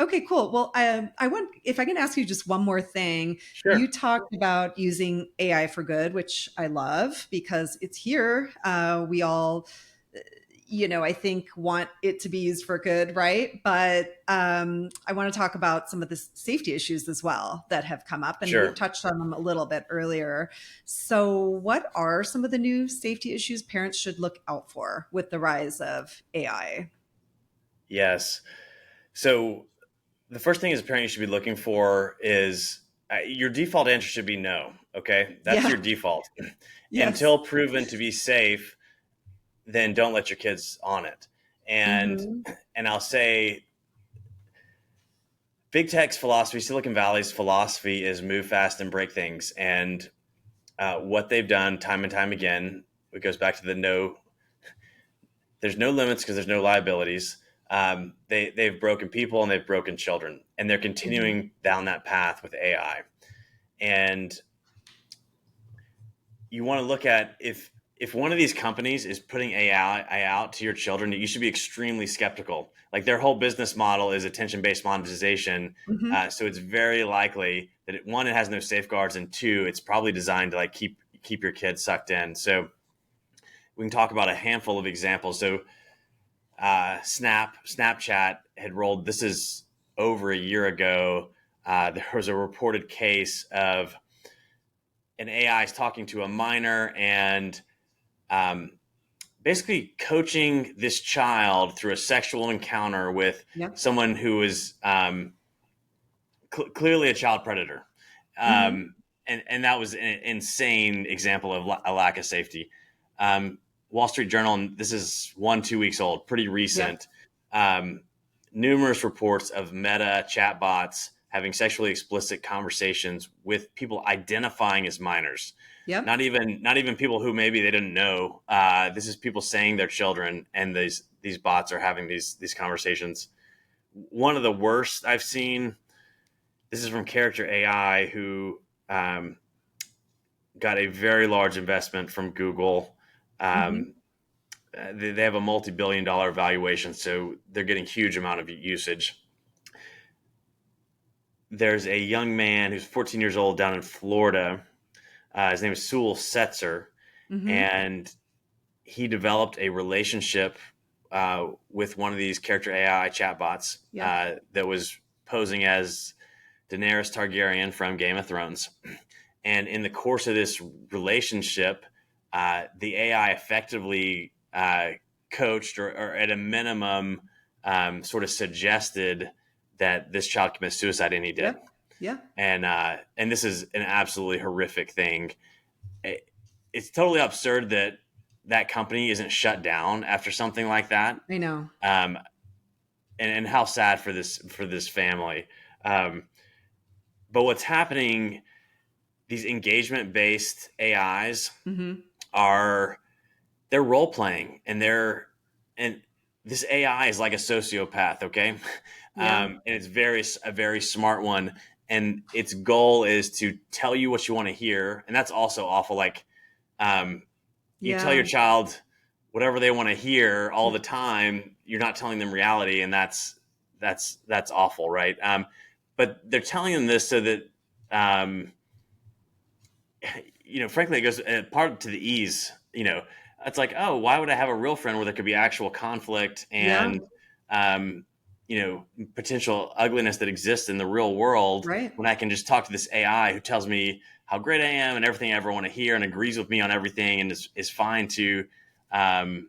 Okay, cool. Well, I want, if I can ask you just one more thing. You Sure. talked about using AI for good, which I love because it's here. We all, I think want it to be used for good, right? But I want to talk about some of the safety issues as well that have come up, and we Sure. touched on them a little bit earlier. So, what are some of the new safety issues parents should look out for with the rise of AI? Yes. So the first thing as a parent you should be looking for is, your default answer should be no. Okay. That's Yeah. your default. Yes. Until proven to be safe, then don't let your kids on it. And Hmm. and I'll say big tech's philosophy, Silicon Valley's philosophy is move fast and break things. And what they've done time and time again, it goes back to the no. There's no limits because there's no liabilities. They've broken people and they've broken children, and they're Hmm. continuing down that path with AI. And you want to look at, if one of these companies is putting AI out to your children, you should be extremely skeptical. Like, their whole business model is attention based monetization, Hmm. so it's very likely that one, it has no safeguards, and two, it's probably designed to like keep your kids sucked in. So we can talk about a handful of examples. So Snapchat had rolled. This is over a year ago. There was a reported case of an AI is talking to a minor, and um, basically coaching this child through a sexual encounter with Yep. someone who is clearly a child predator. Hmm. And that was an insane example of a lack of safety. Um, Wall Street Journal, and this is 1-2 weeks old, pretty Yep. recent. Um, Numerous reports of Meta chatbots having sexually explicit conversations with people identifying as minors. Yep. Not even people who maybe they didn't know. This is people saying they're children, and these bots are having these conversations. One of the worst I've seen. This is from Character AI, who um, got a very large investment from Google. Hmm. Um, they have a multi-billion-dollar valuation, so they're getting huge amount of usage. There's a young man who's 14 years old down in Florida. His name is Sewell Setzer, Hmm. and he developed a relationship with one of these Character AI chatbots Yep. that was posing as Daenerys Targaryen from Game of Thrones. And in the course of this relationship, the AI effectively coached or at a minimum, sort of suggested that this child commit suicide, and he did. Yep. Yep. And this is an absolutely horrific thing. It's totally absurd that that company isn't shut down after something like that. I know. Um, and how sad for this family. Um, but what's happening? These engagement based AIs Hmm. are they're role playing, and this AI is like a sociopath, okay? Yeah. And it's a very smart one, and its goal is to tell you what you want to hear, and that's also awful. Like, um, you tell Yeah. your child whatever they want to hear all the time. You're not telling them reality, and that's awful, right? But they're telling them this so that um, frankly, it goes part to the ease. It's like, oh, why would I have a real friend where there could be actual conflict Yeah. and, um, potential ugliness that exists in the real world Right. when I can just talk to this AI who tells me how great I am and everything I ever want to hear and agrees with me on everything and is fine to um,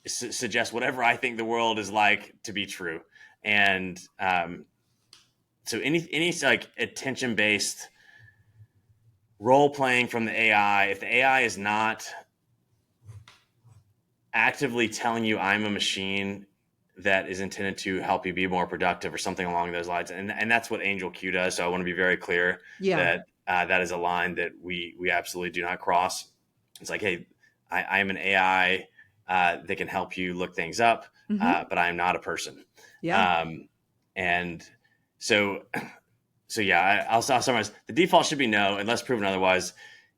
suggest whatever I think the world is like to be true. And so any like attention based role playing from the AI, if the AI is not actively telling you I'm a machine that is intended to help you be more productive or something along those lines, and that's what AngelQ does. So I want to be very clear Yeah. that that is a line that we absolutely do not cross. It's like, hey, I am an AI that can help you look things up, Hmm. but I am not a person. Yeah. Um, and so yeah, I'll summarize. The default should be no, unless proven otherwise.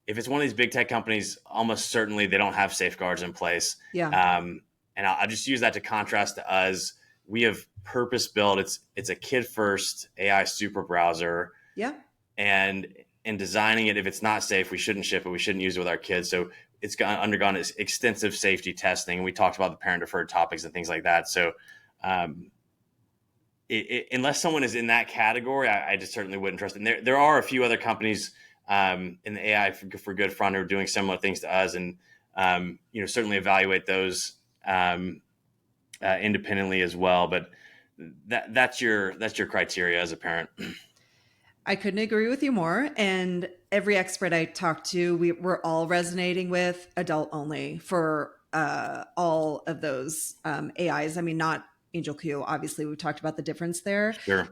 If it's one of these big tech companies, almost certainly they don't have safeguards in place. Yeah. Um, and I'll just use that to contrast to us. We have purpose built. It's a kid first AI super browser, Yeah. and in designing it, if it's not safe, we shouldn't ship it. We shouldn't use it with our kids. So it's undergone extensive safety testing. We talked about the parent deferred topics and things like that. So um, unless someone is in that category, I just certainly wouldn't trust it. And there are a few other companies in the AI for good front who are doing similar things to us, and certainly evaluate those independently as well. But that's your criteria as a parent. I couldn't agree with you more. And every expert I talked to, we're all resonating with adult only for all of those AIs. I mean, not AngelQ. Obviously, we've talked about the difference there. Sure.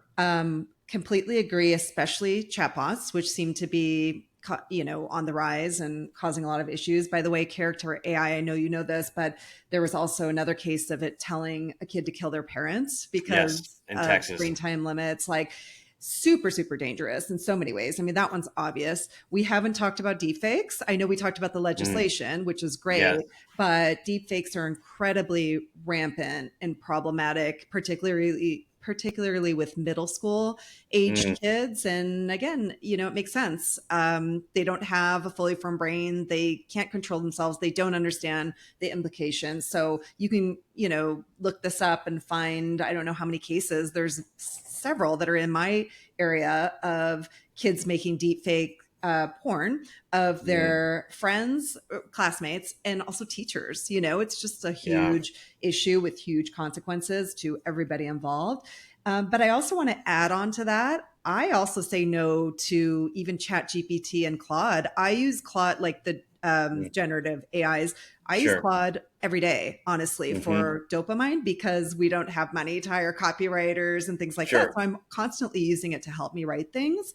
Completely agree, especially chatbots, which seem to be on the rise and causing a lot of issues. By the way, character AI, I know you know this, but there was also another case of it telling a kid to kill their parents Yes, because in of Texas. screen time limits. Like, super, super dangerous in so many ways. I mean, that one's obvious. We haven't talked about deepfakes. I know we talked about the Mm, legislation, which is great, yes. but deepfakes are incredibly rampant and problematic, particularly with middle school Mm, aged kids. And again, it makes sense. They don't have a fully formed brain. They can't control themselves. They don't understand the implications. So you can, look this up and find, I don't know how many cases. There's several that are in my area of kids making deep fake porn of Mm. their friends, classmates, and also teachers. It's just a Yeah. huge issue with huge consequences to everybody involved. But I also want to add on to that. I also say no to even Chat GPT and Claude. I use Claude, like the Mm. generative AIs. I use Sure. Claude every day, honestly, Hmm. for dopamine because we don't have money to hire copywriters and things like that. Sure. So I'm constantly using it to help me write things.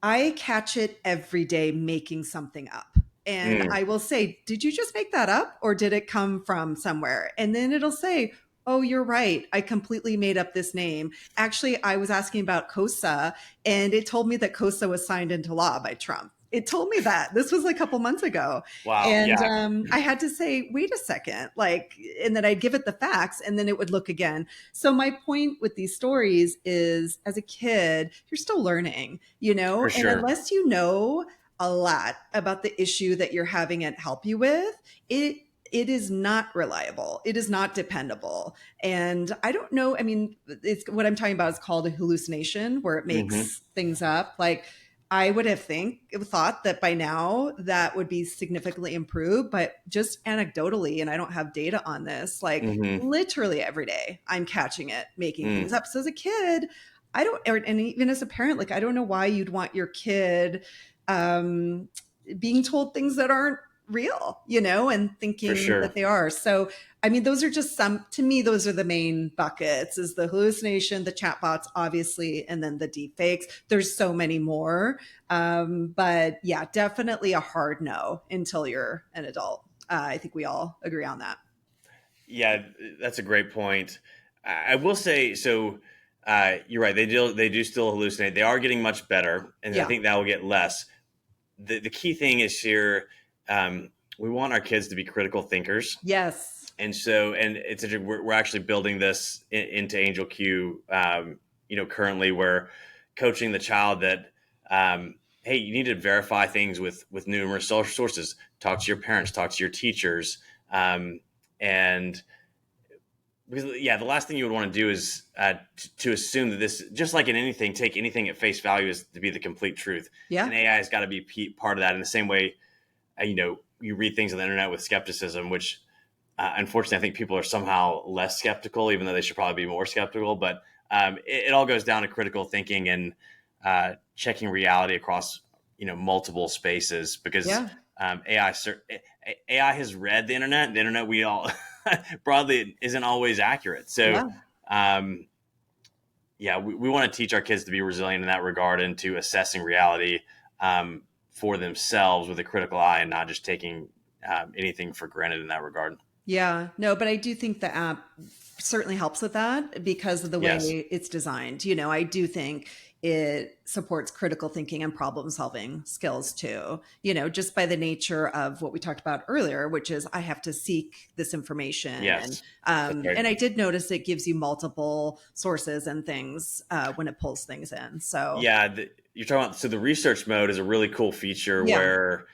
I catch it every day making something up. And Mm. I will say, did you just make that up or did it come from somewhere? And then it'll say, oh, you're right. I completely made up this name. Actually, I was asking about COSA and it told me that COSA was signed into law by Trump. It told me that. This was like a couple months ago. Wow. And Yeah. I had to say, wait a second, like, and then I'd give it the facts and then it would look again. So my point with these stories is as a kid, you're still learning, For and sure. unless you know a lot about the issue that you're having it help you with, it is not reliable. It is not dependable. And I don't know. I mean, it's what I'm talking about is called a hallucination where it Hmm. makes things up. Like I would have thought that by now that would be significantly improved, but just anecdotally, and I don't have data on this, like Hmm. literally every day I'm catching it, making things Mm. up. So as a kid, I don't, and even as a parent, like I don't know why you'd want your kid um, being told things that aren't real, and For thinking sure. that they are. So, I mean, those are just some, to me, those are the main buckets is the hallucination, the chatbots, obviously, and then the deep fakes. There's so many more. But yeah, definitely a hard no until you're an adult. I think we all agree on that. Yeah, that's a great point. I will say so. You're right. They do still hallucinate. They are getting much better, and I Yeah. think that will get less. The key thing is here. Um, we want our kids to be critical thinkers, Yes. and we're actually building this into AngelQ. Currently we're coaching the child that hey, you need to verify things with numerous sources. Talk to your parents, talk to your teachers, and because yeah, the last thing you would want to do is to assume that this, just like in anything, take anything at face value as to be the complete truth. And Yeah. AI has got to be part of that. In the same way, you read things on the internet with skepticism, which unfortunately I think people are somehow less skeptical, even though they should probably be more skeptical. But it all goes down to critical thinking and checking reality across multiple spaces because Yeah. AI has read the internet. The internet we all broadly isn't always accurate. So, Yeah. um, yeah, we want to teach our kids to be resilient in that regard and to assessing reality for themselves with a critical eye and not just taking anything for granted in that regard. Yeah, no, but I do think the app certainly helps with that because of the way Yes. it's designed. I do think it supports critical thinking and problem solving skills too, just by the nature of what we talked about earlier, which is I have to seek this information. And Yes. That's right. and I did notice it gives you multiple sources and things when it pulls things in. So Yeah, you're talking about, so the research mode is a really cool feature yeah, where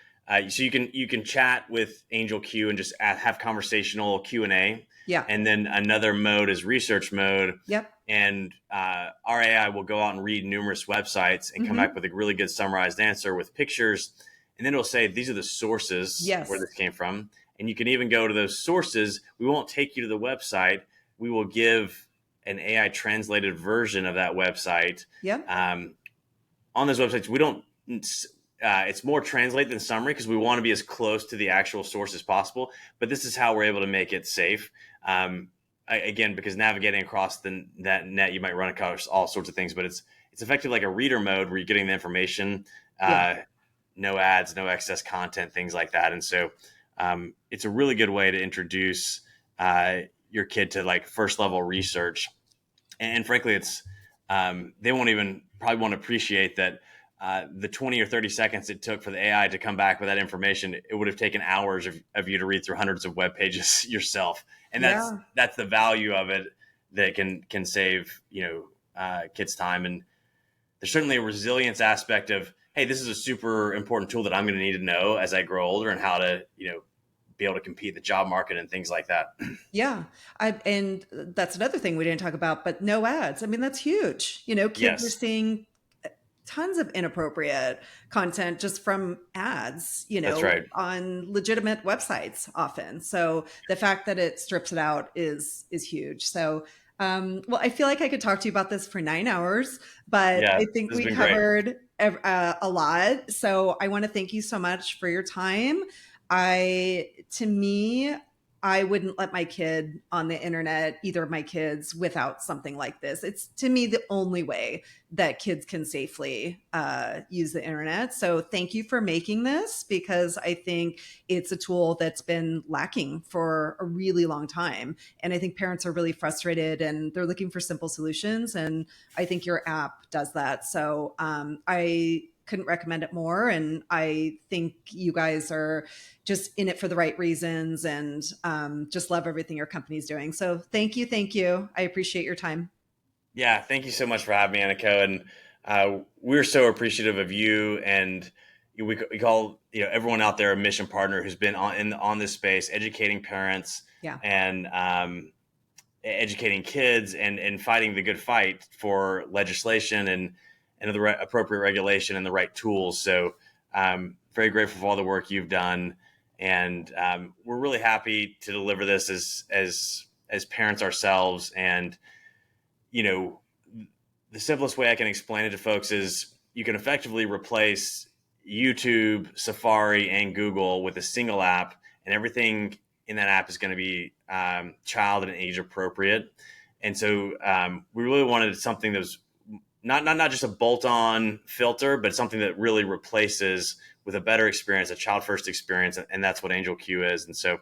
so you can chat with AngelQ and just have conversational Q&A, yeah, and then another mode is research mode, yep, and our AI will go out and read numerous websites and come back hmm, with a really good summarized answer with pictures, and then it'll say these are the sources where yes, this came from, and you can even go to those sources. We won't take you to the website. We will give an AI translated version of that website. yep, Um, on those websites, we don't. It's more translate than summary because we want to be as close to the actual source as possible. But this is how we're able to make it safe. Again, because navigating across that net, you might run across all sorts of things. But it's effectively like a reader mode where you're getting the information, yeah, no ads, no excess content, things like that. And so it's a really good way to introduce your kid to like first level research. And frankly, they won't even probably won't appreciate that the 20 or 30 seconds it took for the AI to come back with that information, it would have taken hours of you to read through hundreds of web pages yourself. And that's yeah. that's the value of it that can save kids time. And there's certainly a resilience aspect of, hey, this is a super important tool that I'm going to need to know as I grow older and how to be able to compete in the job market and things like that. Yeah. And that's another thing we didn't talk about, but no ads. I mean, that's huge. Kids are Yes. seeing tons of inappropriate content just from ads, That's right. on legitimate websites often. So the fact that it strips it out is huge. So well, I feel like I could talk to you about this for 9 hours, but Yeah, I this think has we been great. covered a lot. So I want to thank you so much for your time. To me, I wouldn't let my kid on the internet, either of my kids, without something like this. It's to me the only way that kids can safely use the internet. So thank you for making this, because I think it's a tool that's been lacking for a really long time. And I think parents are really frustrated and they're looking for simple solutions. And I think your app does that. So I couldn't recommend it more. And I think you guys are just in it for the right reasons, and just love everything your company's doing. So thank you. Thank you. I appreciate your time. Yeah, thank you so much for having me, Aniko. And we're so appreciative of you. And we call everyone out there a mission partner who's been on this space, educating parents Yeah. and educating kids and fighting the good fight for legislation and the appropriate regulation and the right tools. So very grateful for all the work you've done, and we're really happy to deliver this as parents ourselves. And the simplest way I can explain it to folks is you can effectively replace YouTube, Safari, and Google with a single app, and everything in that app is going to be child and age appropriate. And so we really wanted something that was not just a bolt-on filter, but something that really replaces with a better experience, a child-first experience, and that's what AngelQ is. And so,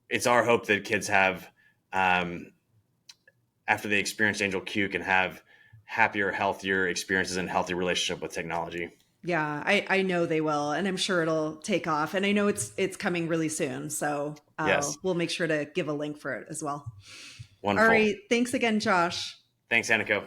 it's our hope that kids have, after they experience AngelQ, can have happier, healthier experiences and healthy relationship with technology. Yeah, I know they will, and I'm sure it'll take off. And I know it's coming really soon. So Yes, we'll make sure to give a link for it as well. All wonderful. right. Thanks again, Josh. Thanks, Aniko.